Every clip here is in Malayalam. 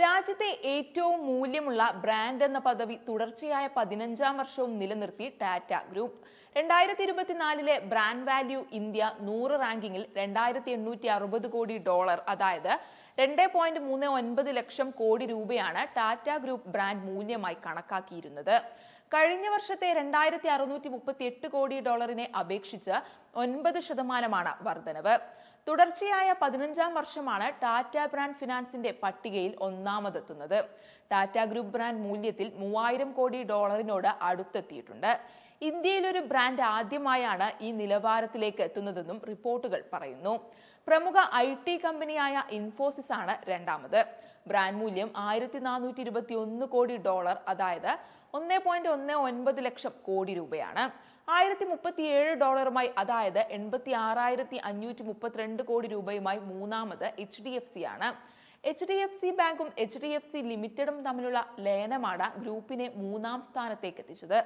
രാജ്യത്തെ ഏറ്റവും മൂല്യമുള്ള ബ്രാൻഡ് എന്ന പദവി തുടർച്ചയായ 15ാം വർഷവും നിലനിർത്തി Tata group. 2024 brand value India 100 റാങ്കിങ്ങിൽ $2,860 അതായത് 2.39 ലക്ഷം കോടി രൂപയാണ് ടാറ്റ ഗ്രൂപ്പ് ബ്രാൻഡ് മൂല്യമായി കണക്കാക്കിയിരുന്നത്. കഴിഞ്ഞ വർഷത്തെ $2,638 അപേക്ഷിച്ച് 9% വർധനവ്. തുടർച്ചയായ 15ാം വർഷമാണ് ടാറ്റ ബ്രാൻഡ് ഫിനാൻസിന്റെ പട്ടികയിൽ ഒന്നാമതെത്തുന്നത്. ടാറ്റ ഗ്രൂപ്പ് ബ്രാൻഡ് മൂല്യത്തിൽ $3000 കോടി അടുത്തെത്തിയിട്ടുണ്ട്. ഇന്ത്യയിൽ ഒരു ബ്രാൻഡ് ആദ്യമായാണ് ഈ നിലവാരത്തിലേക്ക് എത്തുന്നതെന്നും റിപ്പോർട്ടുകൾ പറയുന്നു. പ്രമുഖ IT കമ്പനിയായ ഇൻഫോസിസ് ആണ് രണ്ടാമത്. ബ്രാൻഡ് മൂല്യം $1421 കോടി അതായത് 1.19 ലക്ഷം കോടി രൂപയാണ്. $1037 അതായത് 86,532 കോടി രൂപയുമായി മൂന്നാമത് HDFC ആണ്. HDFC ബാങ്കും HDFC ലിമിറ്റഡും തമ്മിലുള്ള ലയനമാണ് ഗ്രൂപ്പിനെ മൂന്നാം സ്ഥാനത്തേക്ക് എത്തിച്ചത്.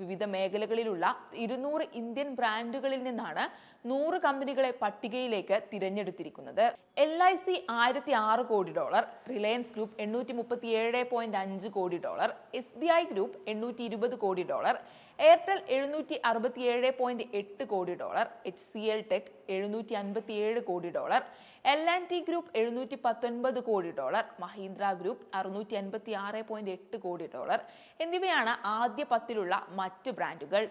വിവിധ മേഖലകളിലുള്ള 200 ഇന്ത്യൻ ബ്രാൻഡുകളിൽ നിന്നാണ് 100 കമ്പനികളെ പട്ടികയിലേക്ക് തിരഞ്ഞെടുത്തിരിക്കുന്നത്. LIC $1,006 കോടി, റിലയൻസ് ഗ്രൂപ്പ് $837.5 കോടി, SBI ഗ്രൂപ്പ് $820 കോടി, എയർടെൽ $767.8 കോടി, HCL ടെക് $757 കോടി, L&T ഗ്രൂപ്പ് $719 കോടി, മഹീന്ദ്ര ഗ്രൂപ്പ് $656.8 കോടി എന്നിവയാണ് ആദ്യ 10ലുള്ള മറ്റ് ബ്രാൻഡുകൾ.